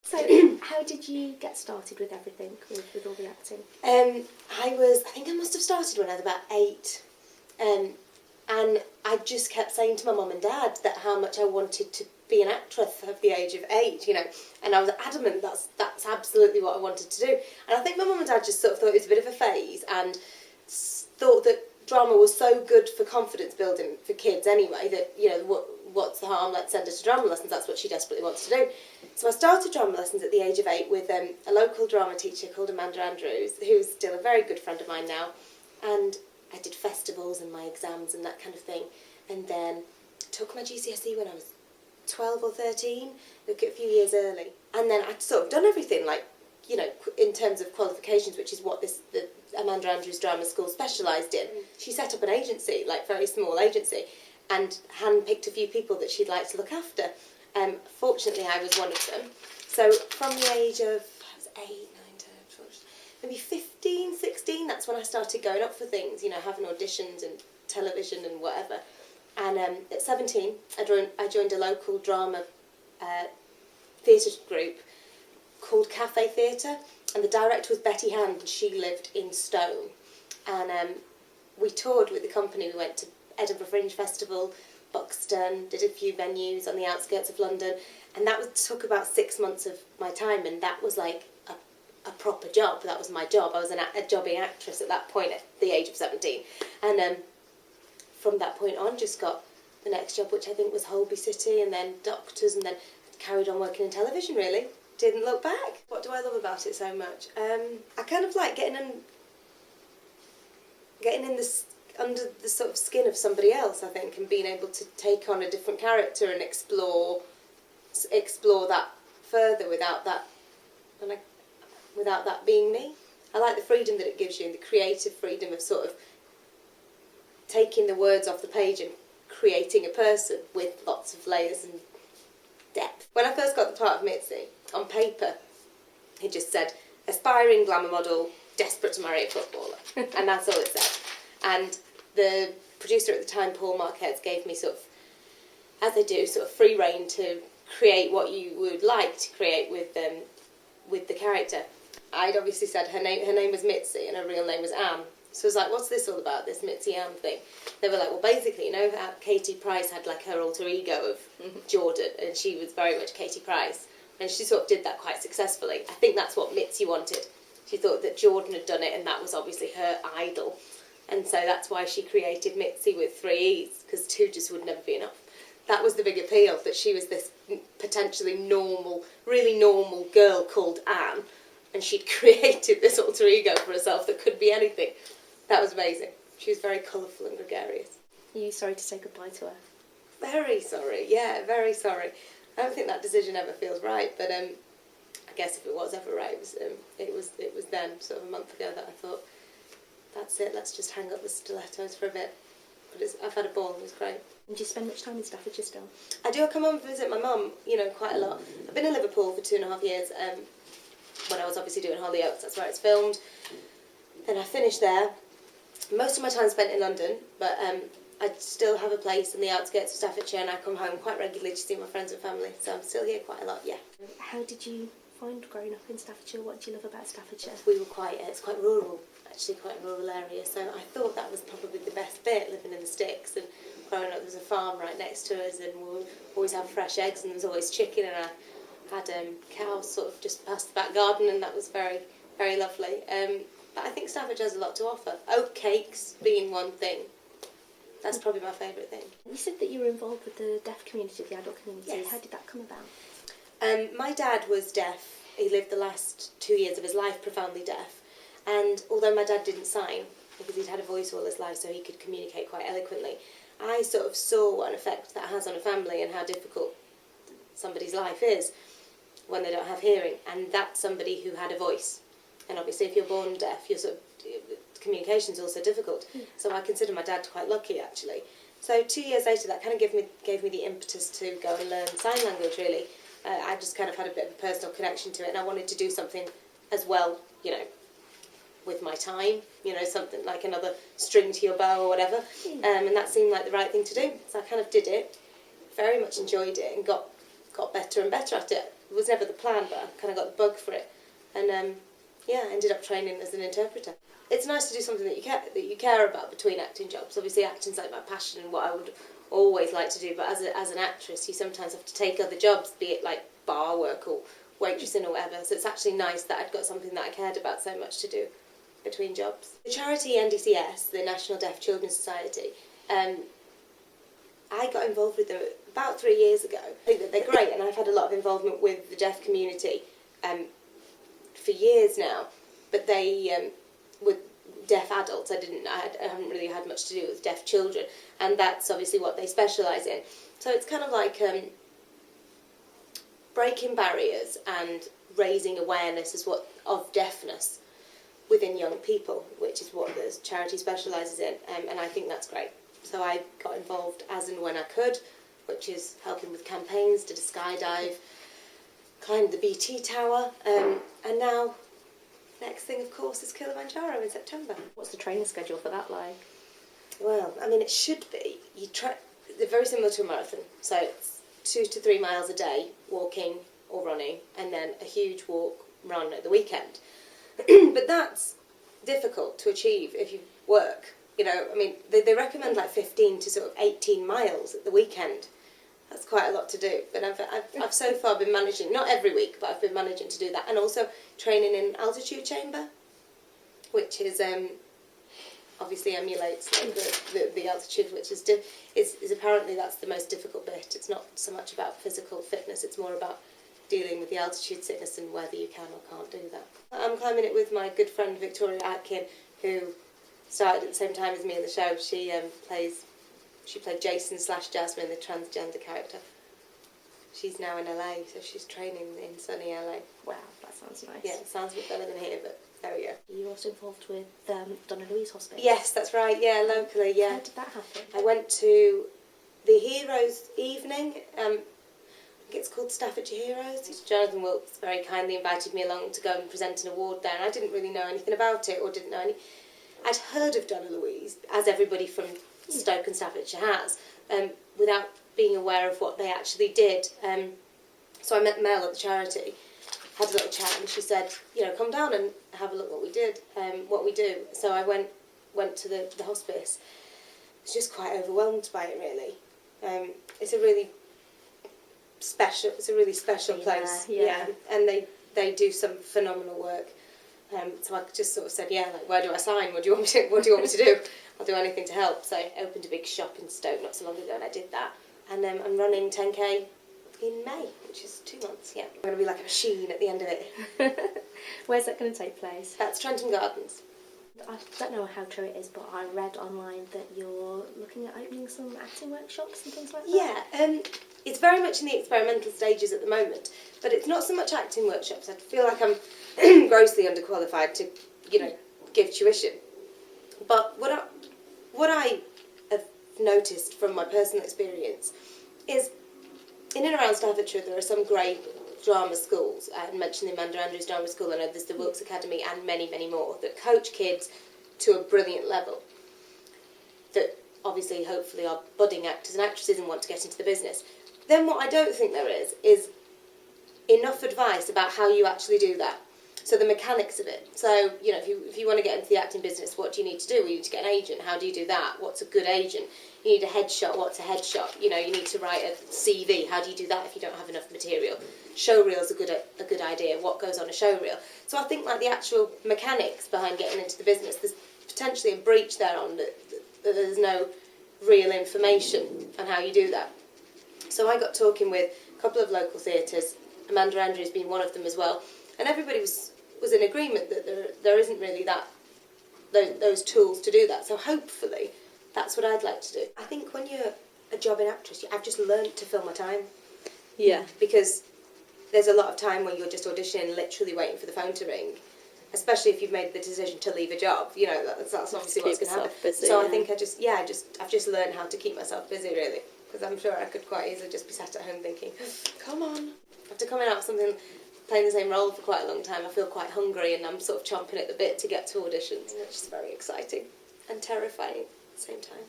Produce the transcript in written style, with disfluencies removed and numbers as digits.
So, how did you get started with everything, with all the acting? I think I must have started when I was about 8. And I just kept saying to my mum and dad that how much I wanted to be an actress at the age of 8, you know, and I was adamant that's absolutely what I wanted to do. And I think my mum and dad just sort of thought it was a bit of a phase and thought that drama was so good for confidence building for kids anyway, that, you know, what's the harm, let's send her to drama lessons, that's what she desperately wants to do. So I started drama lessons at the age of 8 with a local drama teacher called Amanda Andrews, who's still a very good friend of mine now, and I did festivals and my exams and that kind of thing, and then took my GCSE when I was 12 or 13, look at a few years early, and then I'd sort of done everything, like, you know, in terms of qualifications, which is what the Amanda Andrews Drama School specialised in. She set up an agency, like very small agency, and handpicked a few people that she'd like to look after. Fortunately, I was one of them. So from the age of, I was 8, 9, 10, 12, maybe 15, 16, that's when I started going up for things, you know, having auditions and television and whatever. And at 17, I joined a local drama theatre group called Cafe Theatre, and the director was Betty Hand, and she lived in Stone. And we toured with the company. We went to Edinburgh Fringe Festival, Buxton, did a few venues on the outskirts of London, and that took about 6 months of my time, and that was like a proper job. That was my job. I was a jobbing actress at that point at the age of 17, and from that point on just got the next job, which I think was Holby City, and then Doctors, and then carried on working in television, really. Didn't look back. What do I love about it so much? I kind of like getting in this under the sort of skin of somebody else, I think, and being able to take on a different character and explore that further without that being me. I like the freedom that it gives you, and the creative freedom of sort of taking the words off the page and creating a person with lots of layers and depth. When I first got the part of Mitzi, on paper, it just said, aspiring glamour model, desperate to marry a footballer. And that's all it said. And the producer at the time, Paul Marquez, gave me sort of, as they do, sort of free rein to create what you would like to create with the character. I'd obviously said her name was Mitzi and her real name was Anne. So I was like, what's this all about, this Mitzi Anne thing? They were like, well, basically, you know how Katie Price had like her alter ego of Jordan, and she was very much Katie Price, and she sort of did that quite successfully. I think that's what Mitzi wanted. She thought that Jordan had done it, and that was obviously her idol, and so that's why she created Mitzi with 3 E's, because 2 just would never be enough. That was the big appeal, that she was this potentially normal, really normal girl called Anne, and she'd created this alter ego for herself that could be anything. That was amazing. She was very colourful and gregarious. Are you sorry to say goodbye to her? Very sorry, yeah, very sorry. I don't think that decision ever feels right, but I guess if it was ever right, it was then, sort of a month ago, that I thought, that's it, let's just hang up the stilettos for a bit. But I've had a ball, it was great. And do you spend much time in Staffordshire still? I do. I come home and visit my mum, you know, quite a lot. I've been in Liverpool for 2.5 years, when I was obviously doing Hollyoaks, that's where it's filmed. Then I finished there. Most of my time spent in London, but I still have a place in the outskirts of Staffordshire, and I come home quite regularly to see my friends and family, so I'm still here quite a lot, yeah. How did you find growing up in Staffordshire? What do you love about Staffordshire? We were it's quite rural, actually, quite a rural area, so I thought that was probably the best bit, living in the sticks, and growing up there was a farm right next to us, and we always have fresh eggs, and there was always chicken, and I had cows sort of just past the back garden, and that was very, very lovely. But I think Staffordshire has a lot to offer. Oat cakes being one thing. That's probably my favourite thing. You said that you were involved with the deaf community, the adult community. Yes. How did that come about? My dad was deaf. He lived the last 2 years of his life profoundly deaf. And although my dad didn't sign, because he'd had a voice all his life so he could communicate quite eloquently, I sort of saw what an effect that has on a family and how difficult somebody's life is when they don't have hearing. And that's somebody who had a voice. And obviously if you're born deaf, communication's also difficult. So I consider my dad quite lucky, actually. So 2 years later, that kind of gave me the impetus to go and learn sign language, really. I just kind of had a bit of a personal connection to it, and I wanted to do something as well, you know, with my time, you know, something like another string to your bow or whatever. And that seemed like the right thing to do. So I kind of did it, very much enjoyed it, and got better and better at it. was never the plan, but I kind of got the bug for it, and I ended up training as an interpreter. It's nice to do something that you care about between acting jobs. Obviously, acting's like my passion and what I would always like to do. But as an actress, you sometimes have to take other jobs, be it like bar work or waitressing or whatever. So it's actually nice that I'd got something that I cared about so much to do between jobs. The charity NDCS, the National Deaf Children's Society, I got involved with them about 3 years ago. I think that they're great, and I've had a lot of involvement with the deaf community for years now. But they with deaf adults, I haven't really had much to do with deaf children, and that's obviously what they specialise in. So it's kind of like breaking barriers and raising awareness of deafness within young people, which is what the charity specialises in, and I think that's great. So I got involved as and when I could, which is helping with campaigns, did a skydive, climbed the BT Tower, and now next thing, of course, is Kilimanjaro in September. What's the training schedule for that like? Well, I mean, it should be. They're very similar to a marathon, so it's 2 to 3 miles a day, walking or running, and then a huge run at the weekend. But that's difficult to achieve if you work. You know, I mean, they recommend like 15 to sort of 18 miles at the weekend. That's quite a lot to do. But I've so far been managing, not every week, but I've been managing to do that. And also training in altitude chamber, which is obviously emulates like the altitude, which is apparently that's the most difficult bit. It's not so much about physical fitness, it's more about dealing with the altitude sickness and whether you can or can't do that. I'm climbing it with my good friend Victoria Atkin, who started at the same time as me in the show. She played Jason/Jasmine, the transgender character. She's now in LA, so she's training in sunny LA. Wow, that sounds nice. Yeah, it sounds a bit better than here, but there we go. You're also involved with Donna Louise Hospice? Yes, that's right, yeah, locally, yeah. How did that happen? I went to the Heroes evening, I think it's called Staffordshire Heroes. Jonathan Wilkes very kindly invited me along to go and present an award there, and I didn't really know anything about it, or didn't know any. I'd heard of Donna Louise, as everybody from Stoke and Staffordshire has, without being aware of what they actually did. So I met Mel at the charity, had a little chat, and she said, you know, come down and have a look what we do. So I went to the hospice. I was just quite overwhelmed by it, really. It's a really special place. Yeah. And they do some phenomenal work. So I just sort of said, yeah, like, where do I sign? What do you want me to do? I'll do anything to help. So I opened a big shop in Stoke not so long ago, and I did that. And I'm running 10k in May, which is 2 months. Yeah, I'm going to be like a machine at the end of it. Where's that going to take place? That's Trenton Gardens. I don't know how true it is, but I read online that you're looking at opening some acting workshops and things like that. Yeah, it's very much in the experimental stages at the moment, but it's not so much acting workshops. I feel like I'm grossly underqualified to, give tuition. But what I have noticed from my personal experience is in and around Staffordshire there are some great drama schools. I mentioned the Amanda Andrews Drama School, I know there's the Wilkes Academy and many, many more that coach kids to a brilliant level that obviously, hopefully, are budding actors and actresses and want to get into the business. Then what I don't think there is enough advice about how you actually do that. So the mechanics of it. So, if you want to get into the acting business, what do you need to do? You need to get an agent. How do you do that? What's a good agent? You need a headshot. What's a headshot? You need to write a CV. How do you do that if you don't have enough material? Showreel's a good idea. What goes on a showreel? So I think like the actual mechanics behind getting into the business, there's potentially a breach there on that there's no real information on how you do that. So I got talking with a couple of local theatres, Amanda Andrews being one of them as well, and everybody was in agreement that there isn't really those tools to do that. So hopefully that's what I'd like to do. I think when you're a jobbing actress, I've just learned to fill my time. Yeah. Because there's a lot of time when you're just auditioning, literally waiting for the phone to ring, especially if you've made the decision to leave a job. That's obviously what's going to happen. Busy, so I think I've just learned how to keep myself busy, really, because I'm sure I could quite easily just be sat at home thinking, come on. After coming out of something, playing the same role for quite a long time, I feel quite hungry and I'm sort of chomping at the bit to get to auditions, which is very exciting and terrifying at the same time.